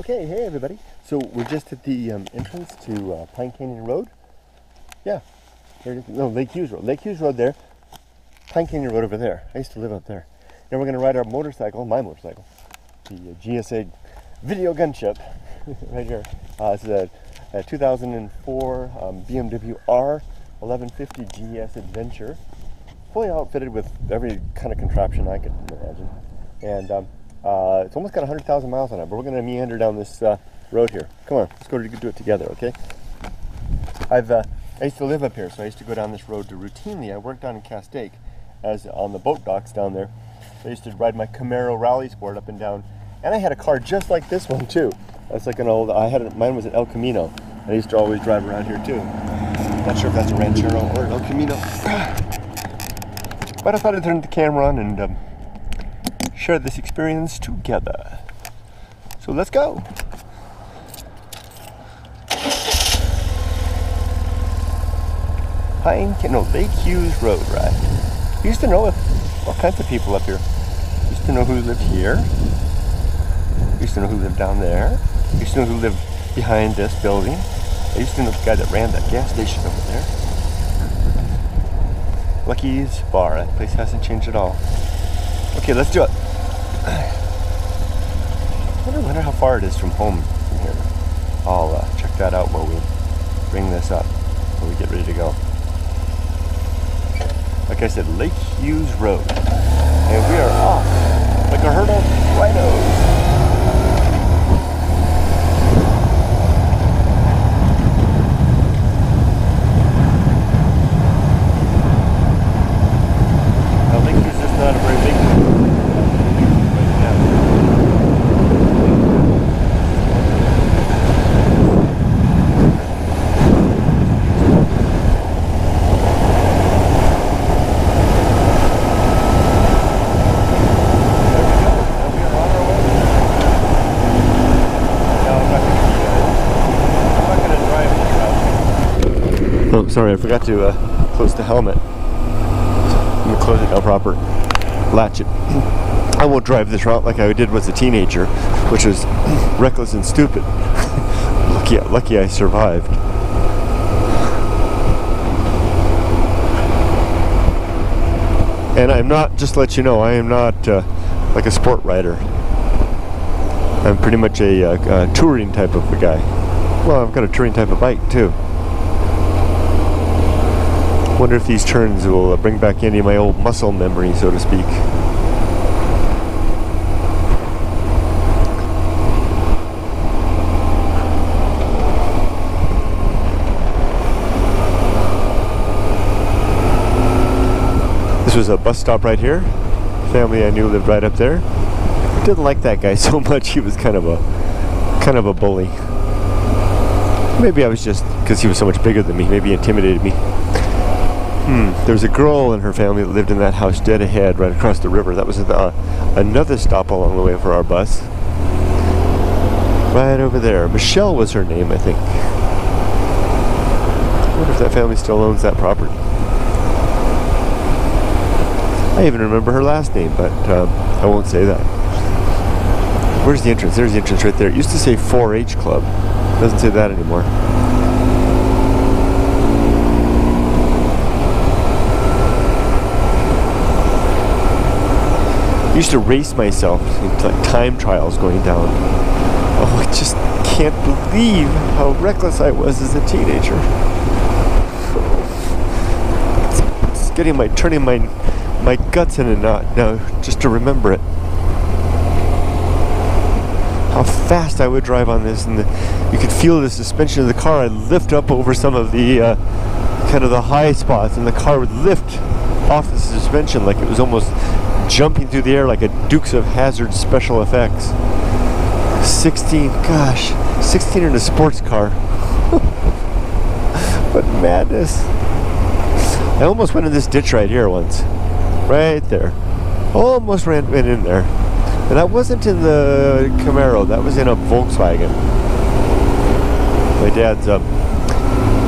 Okay, hey everybody. So we're just at the entrance to Pine Canyon Road. Yeah, there it is. No, Lake Hughes Road. Lake Hughes Road there. Pine Canyon Road over there. I used to live up there. Now we're going to ride our motorcycle, my motorcycle, the GSA video gunship right here. It's a 2004 BMW R 1150 GS Adventure, fully outfitted with every kind of contraption I could imagine. And it's almost got 100,000 miles on it, but we're going to meander down this road here. Come on, let's go do it together, okay? I used to live up here, so I used to go down this road routinely. I worked down in Castaic as on the boat docks down there. I used to ride my Camaro Rally Sport up and down, and I had a car just like this one too. That's like an old. Mine was an El Camino. I used to always drive around here too. Not sure if that's a Ranchero or an El Camino, but I thought I'd turn the camera on and share this experience together. So let's go. Lake Hughes Road, right? I used to know all kinds of people up here. I used to know who lived here. I used to know who lived down there. I used to know who lived behind this building. I used to know the guy that ran that gas station over there. Lucky's Bar. That place hasn't changed at all. Okay, let's do it. I wonder how far it is from home from here. I'll check that out while we bring this up, while we get ready to go. Like I said, Lake Hughes Road. And we are off like a herd of rhinos. Oh, sorry, I forgot to close the helmet. I'm going to close it now proper. Latch it. I won't drive this route like I did as a teenager, which was reckless and stupid. Lucky I survived. And I'm not, just to let you know, I am not like a sport rider. I'm pretty much a touring type of a guy. Well, I've got a touring type of bike too. Wonder if these turns will bring back any of my old muscle memory, so to speak. This was a bus stop right here. Family I knew lived right up there. I didn't like that guy so much. He was kind of a bully. Maybe I was just because he was so much bigger than me. Maybe he intimidated me. There was a girl and her family that lived in that house dead ahead, right across the river. That was another stop along the way for our bus. Right over there. Michelle was her name, I think. I wonder if that family still owns that property. I even remember her last name, but I won't say that. Where's the entrance? There's the entrance right there. It used to say 4-H Club. It doesn't say that anymore. I used to race myself into like time trials going down. Oh, I just can't believe how reckless I was as a teenager. It's turning my guts in a knot now just to remember it. How fast I would drive on this, and you could feel the suspension of the car. I'd lift up over some of the kind of the high spots, and the car would lift off the suspension like it was almost jumping through the air like a Dukes of Hazzard special effects. 16 in a sports car. What madness. I almost went in this ditch right here once. Right there. Almost went in there. And that wasn't in the Camaro, that was in a Volkswagen. My dad's a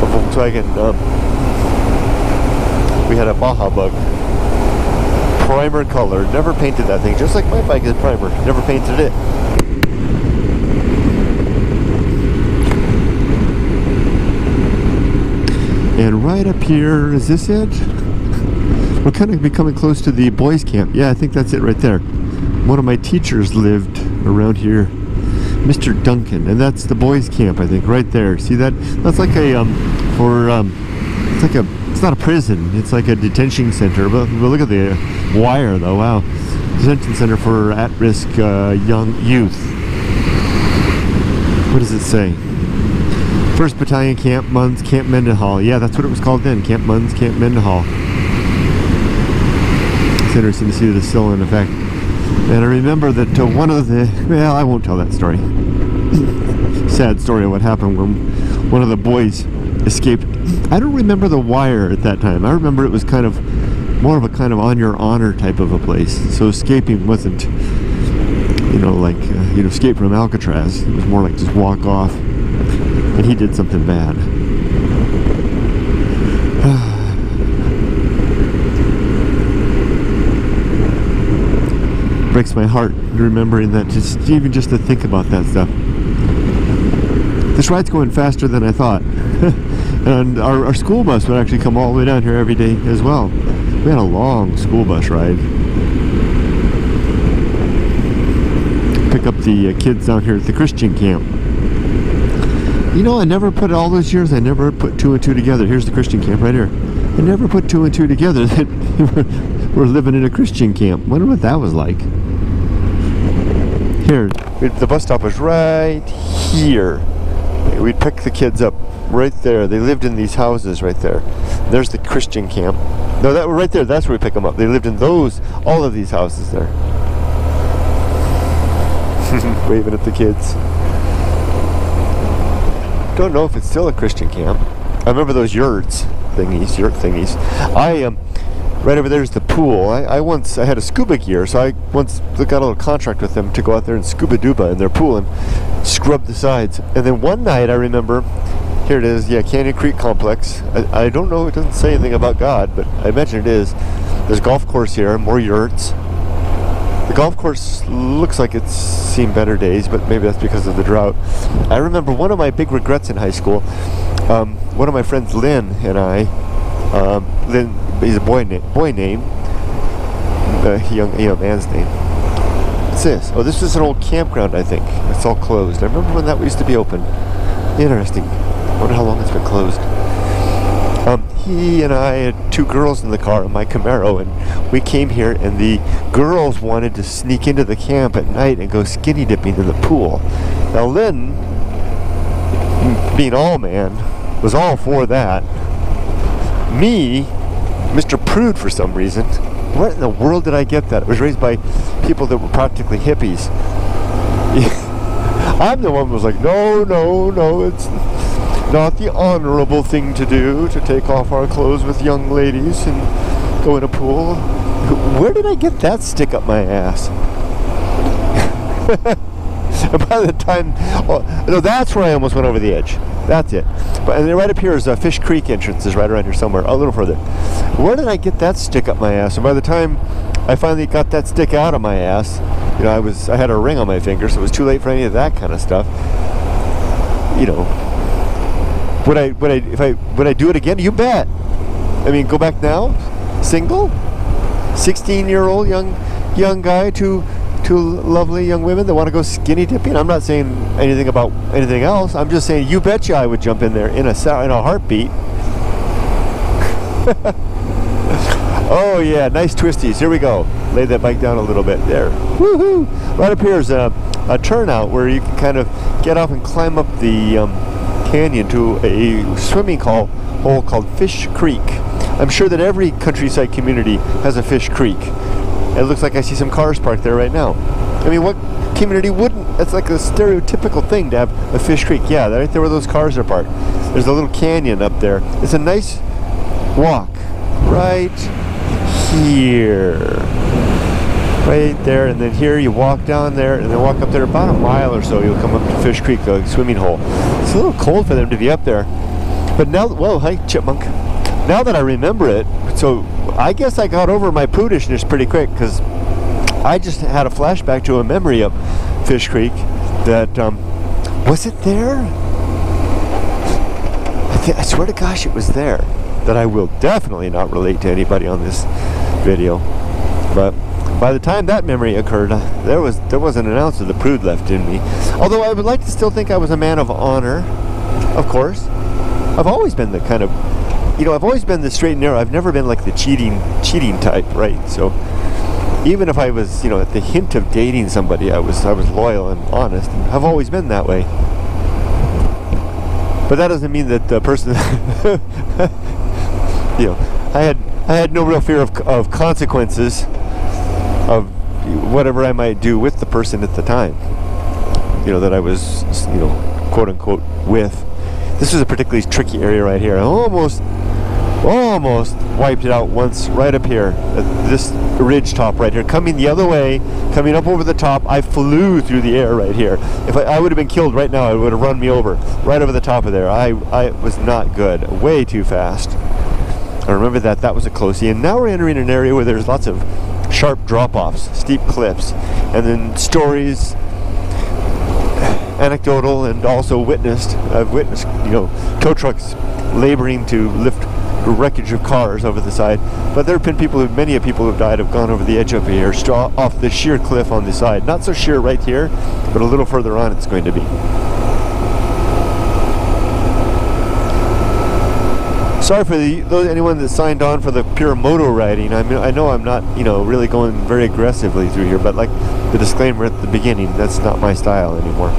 Volkswagen, we had a Baja Bug. Primer color, never painted that thing, just like my bike is primer, never painted it. And right up here, is this it? We're kind of becoming close to the boys' camp. Yeah, I think that's it right there. One of my teachers lived around here, Mr. Duncan, and that's the boys' camp, I think, right there. See that? That's like a it's not a prison. It's like a detention center. But look at the wire, though. Wow, detention center for at-risk young youth. What does it say? 1st Battalion Camp Munz, Camp Mendenhall. Yeah, that's what it was called then. Camp Munz, Camp Mendenhall. It's interesting to see that it's still in effect. And I remember that one of the... Well, I won't tell that story. Sad story of what happened when one of the boys escaped. I don't remember the wire at that time. I remember it was kind of more of a kind of on your honor type of a place. So escaping wasn't, you know, like, escape from Alcatraz. It was more like just walk off. And he did something bad. Breaks my heart remembering that, even just to think about that stuff. This ride's going faster than I thought. And our school bus would actually come all the way down here every day as well. We had a long school bus ride. Pick up the kids down here at the Christian camp. You know, I never put all those years, I never put 2 and 2 together. Here's the Christian camp right here. I never put 2 and 2 together that we're living in a Christian camp. Wonder what that was like. Here, the bus stop was right here. We'd pick the kids up right there. They lived in these houses right there. There's the Christian camp. No, that right there, that's where we pick them up. They lived in all of these houses there. Waving at the kids. Don't know if it's still a Christian camp. I remember those yurt thingies. Right over there is the pool. I had a scuba gear, so I once got a little contract with them to go out there and scuba duba in their pool and scrub the sides. And then one night I remember, here it is, yeah, Canyon Creek Complex. I don't know, it doesn't say anything about God, but I imagine it is. There's a golf course here, more yurts. The golf course looks like it's seen better days, but maybe that's because of the drought. I remember one of my big regrets in high school. One of my friends, Lynn, and I, Lynn, he's a boy name, young man's name. What's this? Oh, this is an old campground, I think. It's all closed. I remember when that used to be open. Interesting. I wonder how long it's been closed. He and I had 2 girls in the car in my Camaro, and we came here, and the girls wanted to sneak into the camp at night and go skinny dipping in the pool. Now Lynn, being all man, was all for that. Me, Mr. Prude, for some reason, what in the world did I get that? I was raised by people that were practically hippies. I'm the one who was like, no, it's not the honorable thing to do, to take off our clothes with young ladies and go in a pool. Where did I get that stick up my ass? And by the time, no, that's where I almost went over the edge. That's it. But and then right up here is Fish Creek entrance, is right around here somewhere, a little further. Where did I get that stick up my ass? And by the time I finally got that stick out of my ass, you know, I had a ring on my finger, so it was too late for any of that kind of stuff. You know, would I do it again? You bet. I mean, go back now, single, 16-year-old young guy, two lovely young women that want to go skinny dipping. I'm not saying anything about anything else. I'm just saying, you betcha I would jump in there in a heartbeat. Oh yeah, nice twisties. Here we go. Lay that bike down a little bit there. Woohoo! Right up here is a turnout where you can kind of get off and climb up the canyon to a swimming hole called Fish Creek. I'm sure that every countryside community has a Fish Creek. It looks like I see some cars parked there right now. I mean, what community wouldn't? That's like a stereotypical thing to have a Fish Creek. Yeah, right there where those cars are parked. There's a little canyon up there. It's a nice walk. Right here. Right there, and then here you walk down there, and then walk up there about a mile or so, you'll come up to Fish Creek, a swimming hole. It's a little cold for them to be up there. But now, whoa, hi, chipmunk. Now that I remember it, so I guess I got over my prudishness pretty quick, because I just had a flashback to a memory of Fish Creek that, was it there? I I swear to gosh it was there. That I will definitely not relate to anybody on this video. But by the time that memory occurred, there wasn't an ounce of the prude left in me. Although I would like to still think I was a man of honor, of course. I've always been the kind of, you know, I've always been the straight and narrow. I've never been like the cheating type, right? So even if I was, you know, at the hint of dating somebody, I was loyal and honest, and I've always been that way. But that doesn't mean that the person, you know, I had no real fear of consequences of whatever I might do with the person at the time, you know, that I was, you know, quote unquote with. This was a particularly tricky area right here. I almost wiped it out once right up here at this ridge top right here. Coming the other way, coming up over the top, I flew through the air right here. If I would have been killed right now, it would have run me over right over the top of there. I was not good. Way too fast. I remember that was a closey. And now we're entering an area where there's lots of sharp drop-offs, steep cliffs, and then stories, anecdotal and also witnessed. I've witnessed, you know, tow trucks laboring to lift the wreckage of cars over the side. But there have been many people who've died have gone over the edge of here, off the sheer cliff on the side. Not so sheer right here, but a little further on it's going to be. Sorry for anyone that signed on for the pure moto riding. I mean, I know I'm not, you know, really going very aggressively through here, but like the disclaimer at the beginning, that's not my style anymore.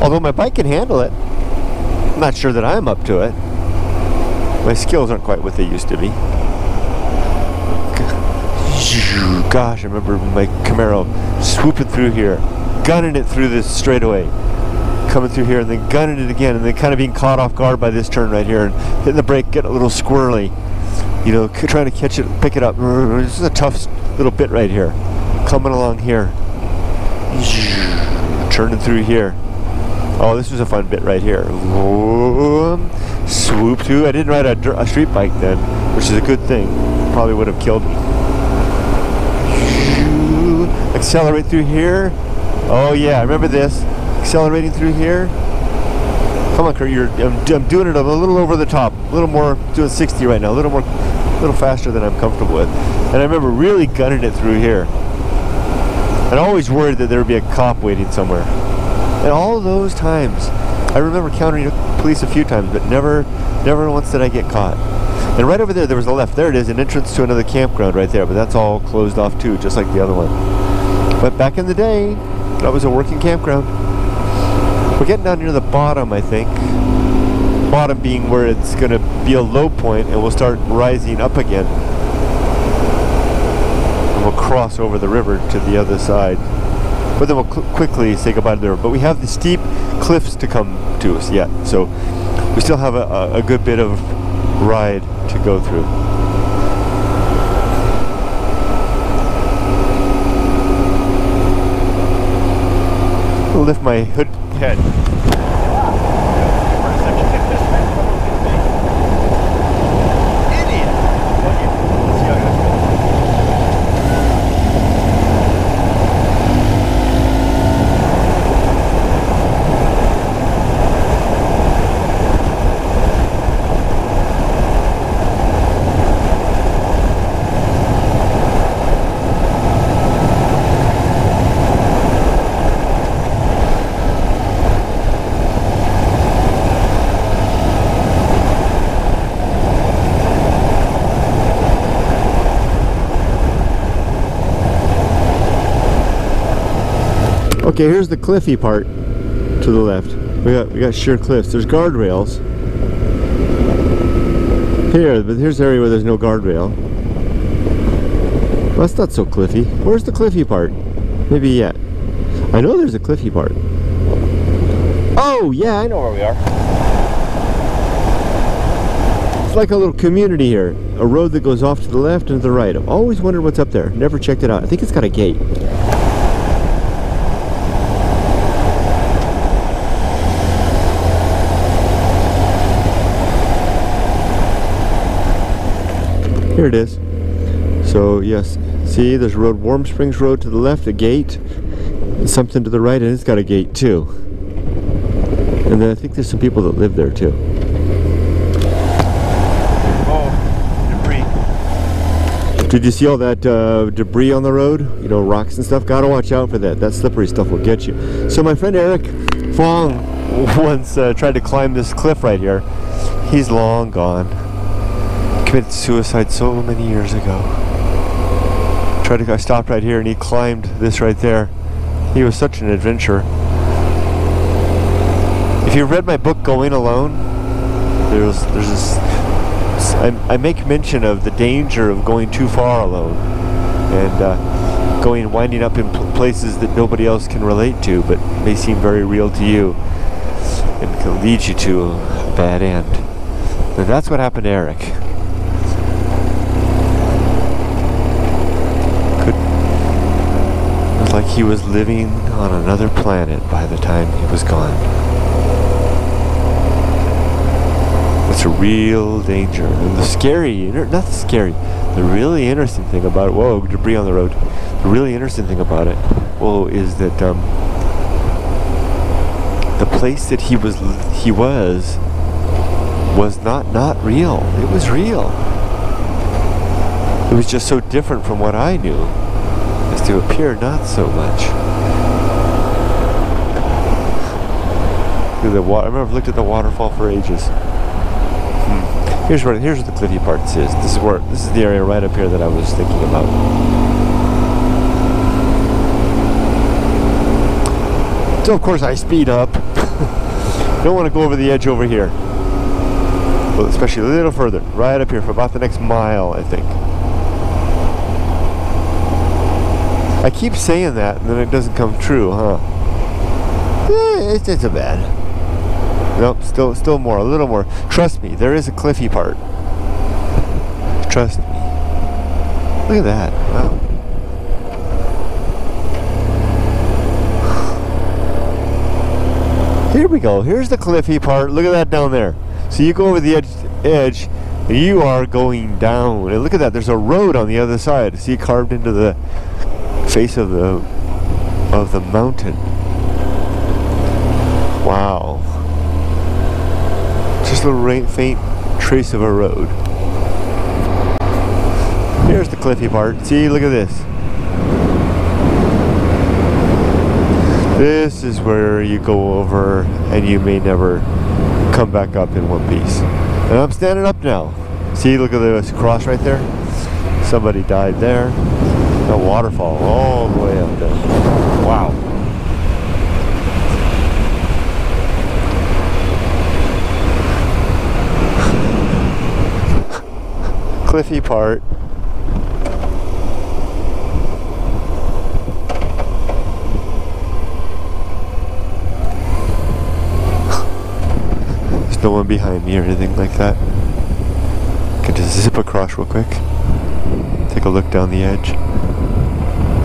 Although my bike can handle it, I'm not sure that I'm up to it. My skills aren't quite what they used to be. Gosh, I remember my Camaro swooping through here, gunning it through this straightaway, coming through here and then gunning it again, and then kind of being caught off guard by this turn right here and hitting the brake, getting a little squirrely, you know, trying to catch it, pick it up. This is a tough little bit right here, coming along here, turning through here. Oh, this was a fun bit right here. Swoop through. I didn't ride a street bike then, which is a good thing. Probably would have killed me. Accelerate through here. Oh yeah, I remember this. Accelerating through here. Come on, Kurt. I'm doing it a little over the top. A little more, doing 60 right now. A little faster than I'm comfortable with. And I remember really gunning it through here. And always worried that there would be a cop waiting somewhere. And all those times, I remember encountering police a few times, but never once did I get caught. And right over there was the left. There it is, an entrance to another campground right there, but that's all closed off too, just like the other one. But back in the day, that was a working campground. We're getting down near the bottom, I think. Bottom being where it's going to be a low point, and we'll start rising up again. And we'll cross over the river to the other side. But then we'll quickly say goodbye to the river. But we have the steep cliffs to come to us yet, so we still have a good bit of ride to go through. I'll lift my hood head. Okay, here's the cliffy part to the left. We got sheer cliffs. There's guardrails here, but here's the area where there's no guardrail. Well, that's not so cliffy. Where's the cliffy part? Maybe yet. I know there's a cliffy part. Oh yeah, I know where we are. It's like a little community here. A road that goes off to the left and to the right. I've always wondered what's up there. Never checked it out. I think it's got a gate. Here it is. So yes, see, there's a road, Warm Springs Road to the left, a gate, and something to the right, and it's got a gate too. And then I think there's some people that live there too. Oh, debris. Did you see all that debris on the road? You know, rocks and stuff? Gotta watch out for that. That slippery stuff will get you. So my friend Eric Fong once tried to climb this cliff right here. He's long gone. Committed suicide so many years ago. I stopped right here and he climbed this right there. He was such an adventurer. If you've read my book Going Alone, there's this, I make mention of the danger of going too far alone and winding up in places that nobody else can relate to but may seem very real to you and can lead you to a bad end. And that's what happened to Eric. It was like he was living on another planet by the time he was gone. It's a real danger. And the really interesting thing about it, whoa, debris on the road. The really interesting thing about it, whoa, is that the place that he was not real. It was real. It was just so different from what I knew as to appear not so much. I remember I've looked at the waterfall for ages. Here's what the cliffy part is. This is the area right up here that I was thinking about. So of course I speed up. Don't want to go over the edge over here. Well, especially a little further, right up here for about the next mile, I think. I keep saying that, and then it doesn't come true, huh? It's not so bad. Nope, still more, a little more. Trust me, there is a cliffy part. Trust me. Look at that. Wow. Here we go. Here's the cliffy part. Look at that down there. So you go over the edge, and you are going down. And look at that. There's a road on the other side. See, carved into the face of the mountain. Wow. Just a little faint trace of a road. Here's the cliffy part. See, look at this. This is where you go over and you may never come back up in one piece. And I'm standing up now. See, look at this cross right there. Somebody died there. A waterfall all the way up there. Wow. Cliffy part. There's no one behind me or anything like that. Can just zip across real quick. Take a look down the edge.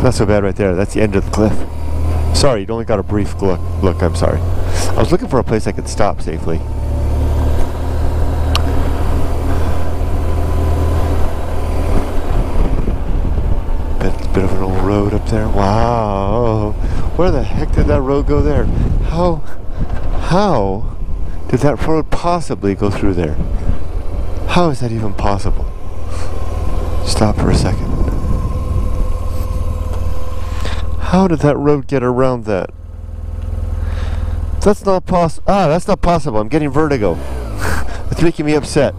Not so bad right there. That's the end of the cliff. Sorry, you only got a brief look. I'm sorry. I was looking for a place I could stop safely. Bit of an old road up there. Wow. Where the heck did that road go there? How did that road possibly go through there? How is that even possible? Stop for a second. How did that road get around that? That's not possible. That's not possible. I'm getting vertigo. It's making me upset.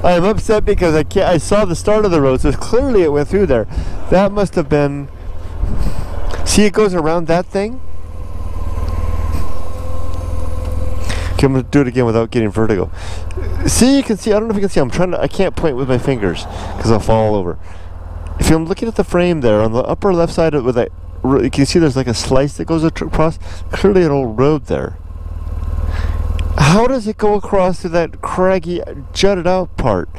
I'm upset because I saw the start of the road, so clearly it went through there. That must have been... See, it goes around that thing? Okay, I'm going to do it again without getting vertigo. See, you can see, I don't know if you can see, I can't point with my fingers because I'll fall over. If I'm looking at the frame there, on the upper left side of that, you can see there's like a slice that goes across, clearly an old road there. How does it go across to that craggy, jutted out part?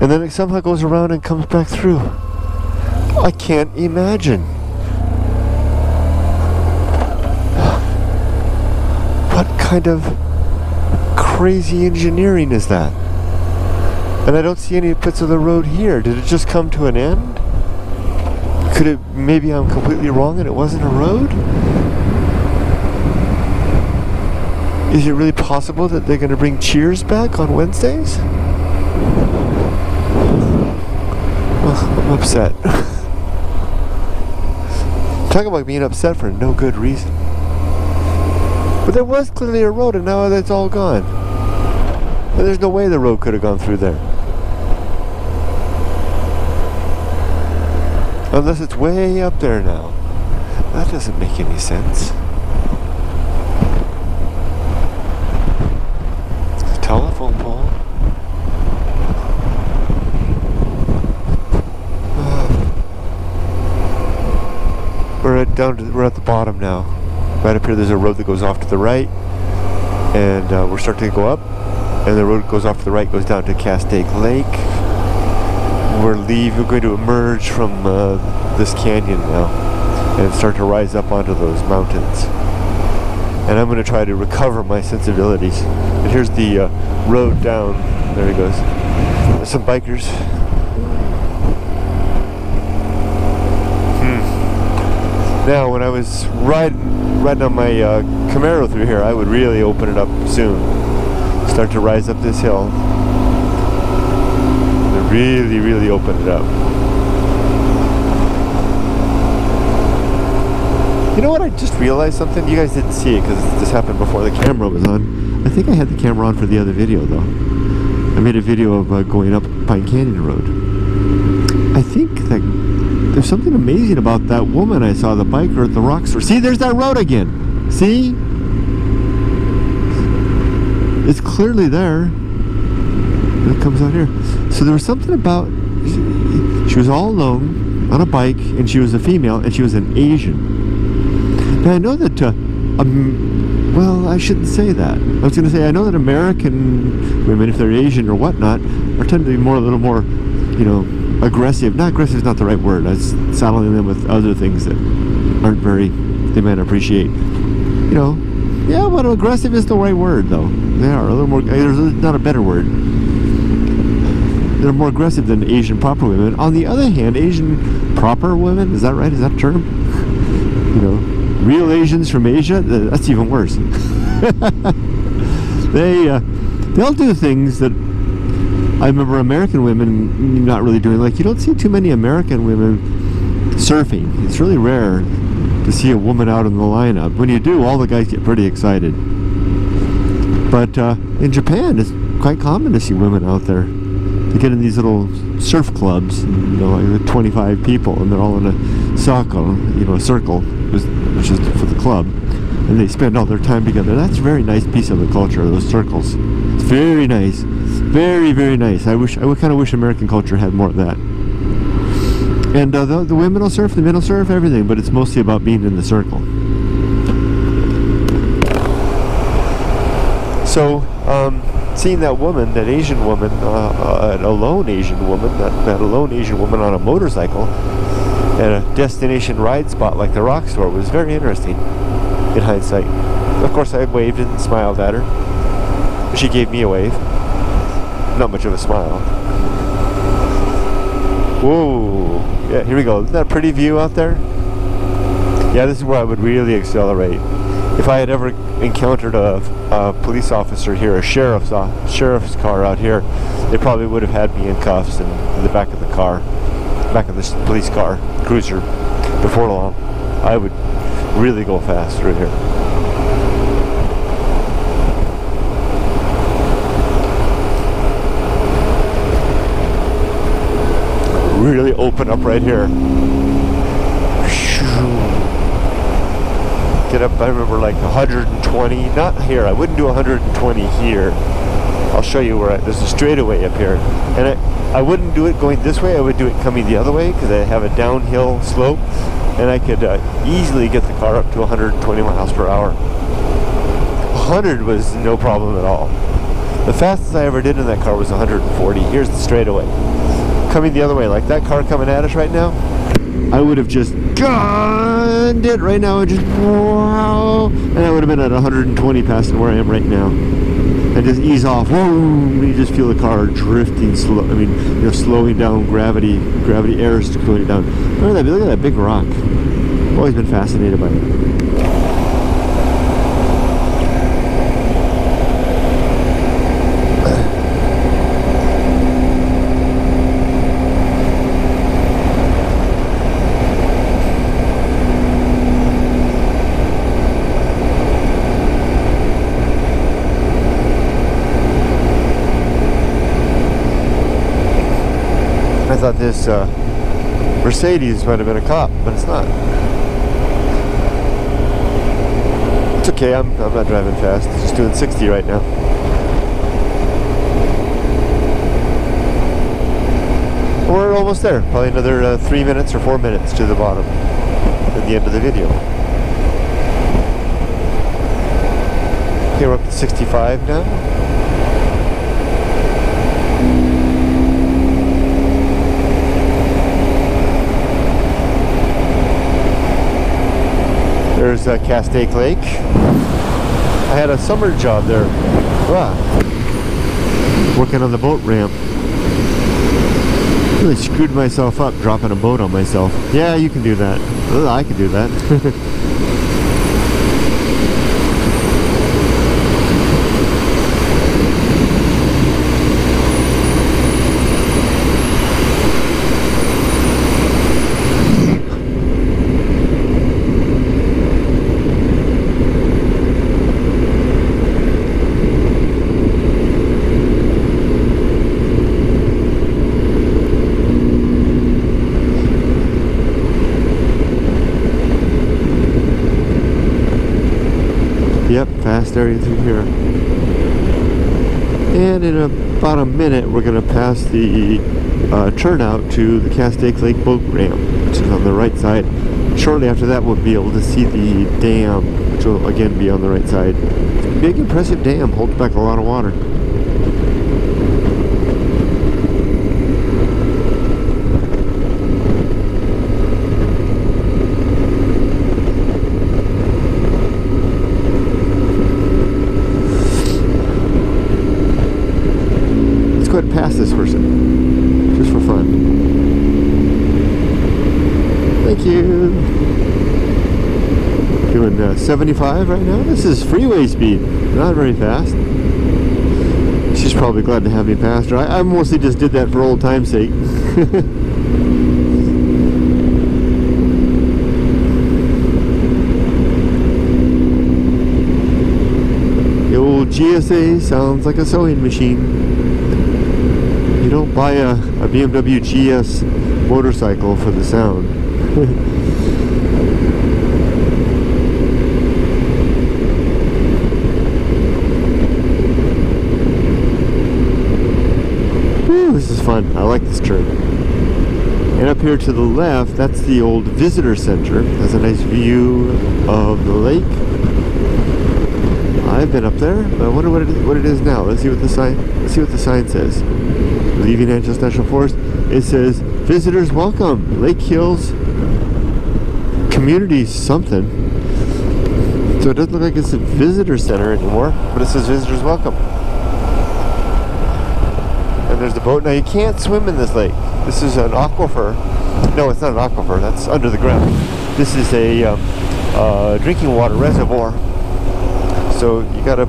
And then it somehow goes around and comes back through. I can't imagine. What kind of crazy engineering is that? And I don't see any bits of the road here. Did it just come to an end? Could it, maybe I'm completely wrong and it wasn't a road? Is it really possible that they're going to bring Cheers back on Wednesdays? Oh, I'm upset. Talk about being upset for no good reason. But there was clearly a road and now that's all gone. And there's no way the road could have gone through there. Unless it's way up there now. That doesn't make any sense. Telephone pole. We're at the bottom now. Right up here there's a road that goes off to the right. And we're starting to go up. And the road goes off to the right, goes down to Castaic Lake. We're going to emerge from this canyon now and start to rise up onto those mountains. And I'm going to try to recover my sensibilities. And here's the road down. There he goes. There's some bikers. Now, when I was riding on my Camaro through here, I would really open it up soon. Start to rise up this hill. Really, really open it up. You know what? I just realized something. You guys didn't see it because this happened before the camera was on. I think I had the camera on for the other video, though. I made a video of going up Pine Canyon Road. I think that there's something amazing about that woman I saw, the biker at the rock store. See, there's that road again. See? It's clearly there. It comes out here. So there was something about, she was all alone on a bike and she was a female and she was an Asian. Now I know that, well, I shouldn't say that. I was going to say, I know that American women, if they're Asian or whatnot, are tend to be a little more, you know, aggressive. Not aggressive is not the right word. I was saddling them with other things that aren't very, they might appreciate. You know, yeah, but aggressive is the right word though. They are a little more, there's not a better word. They're more aggressive than Asian proper women. On the other hand, Asian proper women, is that right? Is that a term? You know, real Asians from Asia, that's even worse. They'll do things that I remember American women not really doing. Like, you don't see too many American women surfing. It's really rare to see a woman out in the lineup. When you do, all the guys get pretty excited. But in Japan, it's quite common to see women out there. They get in these little surf clubs, you know, like 25 people, and they're all in a circle, you know, a circle, which is for the club, and they spend all their time together. That's a very nice piece of the culture, those circles. It's very nice, very, very nice. I kind of wish American culture had more of that. And the women will surf, the men will surf, everything, but it's mostly about being in the circle. So, seeing that woman, that Asian woman, a lone Asian woman, that lone Asian woman on a motorcycle at a destination ride spot like the rock store was very interesting in hindsight. Of course, I waved and smiled at her. She gave me a wave. Not much of a smile. Whoa! Yeah, here we go. Isn't that a pretty view out there? Yeah, this is where I would really accelerate. If I had ever encountered a police officer here, a sheriff's car out here, they probably would have had me in cuffs and in the back of the car, back of this police car, cruiser, before long. I would really go fast through here. Really open up right here. Get up, I remember like 120, not here, I wouldn't do 120 here. I'll show you where there's a straightaway up here. And I wouldn't do it going this way, I would do it coming the other way because I have a downhill slope and I could easily get the car up to 120 miles per hour. 100 was no problem at all. The fastest I ever did in that car was 140. Here's the straightaway. Coming the other way, like that car coming at us right now, I would have just gunned it right now and just, wow, and I would have been at 120 passing where I am right now. and just ease off. Whoa! You just feel the car drifting slow. I mean, you're slowing down. Gravity air is slowing it down. Look at that big rock. I've always been fascinated by it. I thought this Mercedes might have been a cop, but it's not. It's okay, I'm not driving fast. It's just doing 60 right now. We're almost there. Probably another 3 minutes or 4 minutes to the bottom at the end of the video. Okay, we're up to 65 now. There's Castaic Lake. I had a summer job there. Working on the boat ramp. Really screwed myself up dropping a boat on myself. Yeah, you can do that. I can do that. Yep, fast area through here. And in about a minute, we're going to pass the turnout to the Castaic Lake boat ramp, which is on the right side. Shortly after that, we'll be able to see the dam, which will again be on the right side. It's a big, impressive dam, holds back a lot of water. Past this person, just for fun. Thank you. Doing 75 right now. This is freeway speed, not very fast. She's probably glad to have me pass her. I mostly just did that for old time's sake. The old GSA sounds like a sewing machine. You don't buy a BMW GS motorcycle for the sound. Whew, this is fun. I like this turn. And up here to the left, that's the old visitor center. Has a nice view of the lake. I've been up there, but I wonder what it is now. Let's see what the sign says. Leaving Angeles National Forest, it says visitors welcome, Lake Hughes community something. So it doesn't look like it's a visitor center anymore, but it says visitors welcome. And there's the boat. Now you can't swim in this lake. This is an aquifer. No, it's not an aquifer, that's under the ground. This is a drinking water reservoir. So you gotta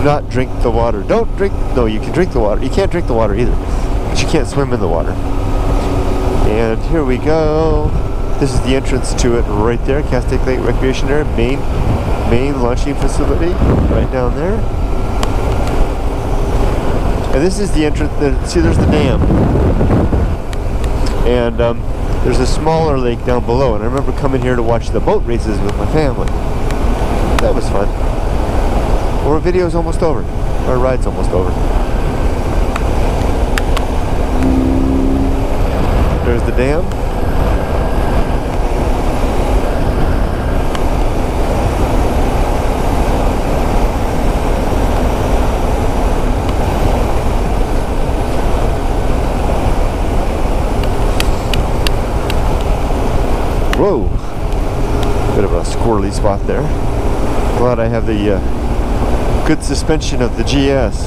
not drink the water. Don't drink. No, you can drink the water. You can't drink the water either, but you can't swim in the water. And here we go. This is the entrance to it right there. Castaic Lake Recreation Area, main launching facility right down there. And this is the entrance. See, there's the dam, and there's a smaller lake down below. And I remember coming here to watch the boat races with my family. That was fun. Our video's almost over. Our ride's almost over. There's the dam. Whoa! Bit of a squirrely spot there. Glad I have the Good suspension of the GS.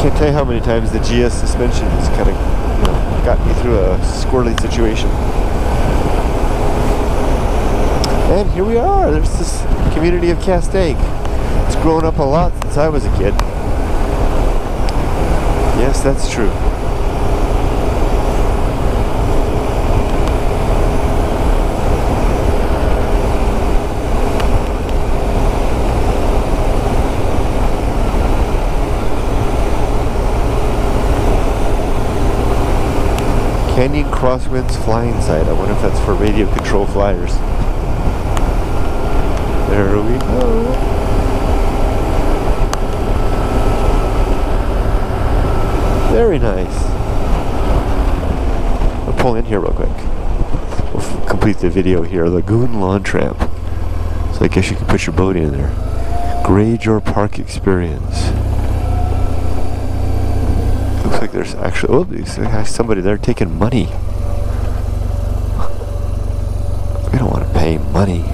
Can't tell you how many times the GS suspension has kind of, got me through a squirrely situation. And here we are. There's this community of Castaic. It's grown up a lot since I was a kid. Yes, that's true. Canyon Crosswinds Flying Site. I wonder if that's for radio control flyers. There we go. Very nice. We'll pull in here real quick. We'll complete the video here. Lagoon Launch Ramp. So I guess you can put your boat in there. Grade your park experience. Looks like there's actually, oh, there's somebody there taking money. We don't want to pay money.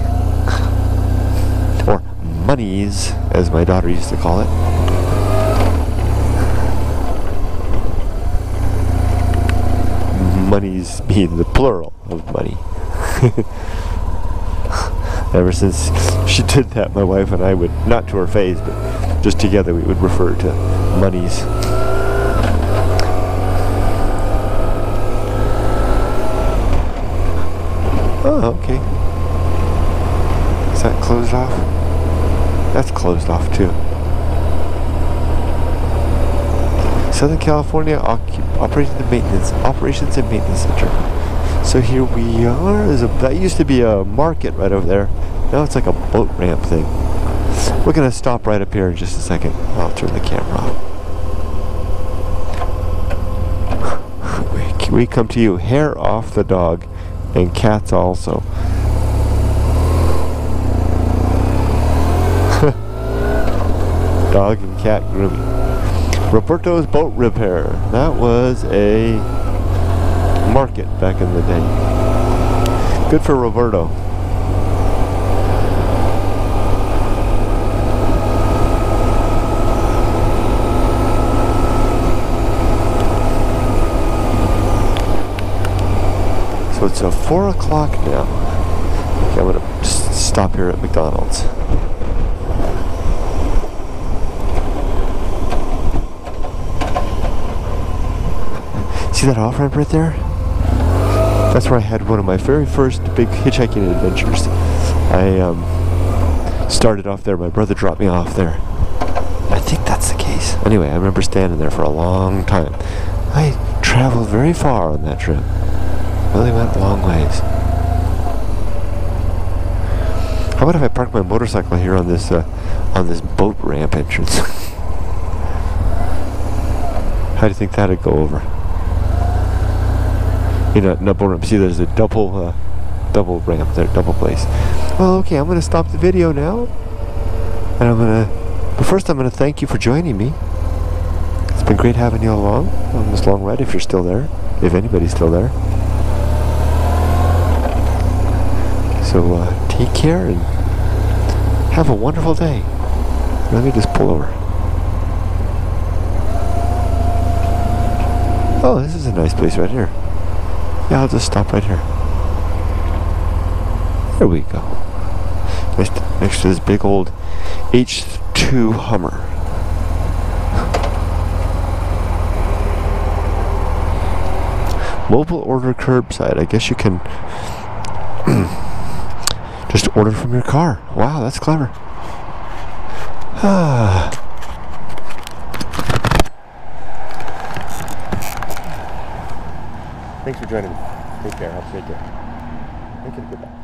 Or monies, as my daughter used to call it. Monies being the plural of money. Ever since she did that, my wife and I would, not to her face, but just together, we would refer to monies. Oh, okay. Is that closed off? That's closed off too. Southern California Operations and Maintenance Center. So here we are. That used to be a market right over there. Now it's like a boat ramp thing. We're gonna stop right up here in just a second. I'll turn the camera off. We come to you, hair off the dog, and cats also. Dog and cat grooming. Roberto's Boat Repair. That was a market back in the day. Good for Roberto. So it's 4 o'clock now. Okay, I'm gonna just stop here at McDonald's. See that off-ramp right there? That's where I had one of my very first big hitchhiking adventures. I started off there. My brother dropped me off there. I think that's the case. Anyway, I remember standing there for a long time. I traveled very far on that trip. Really went a long ways. How about if I park my motorcycle here on this boat ramp entrance? How do you think that'd go over? You know, double ramp. See, there's a double ramp there, double place. Well, okay, I'm gonna stop the video now, and but first I'm gonna thank you for joining me. It's been great having you along on this long ride. If you're still there, if anybody's still there. So take care and have a wonderful day. Let me just pull over. Oh, this is a nice place right here. Yeah, I'll just stop right here. There we go. Next to this big old H2 Hummer. Mobile order curbside. I guess you can just order from your car. Wow, that's clever. Thanks for joining me. Take care. Have a great day. Make it a good day.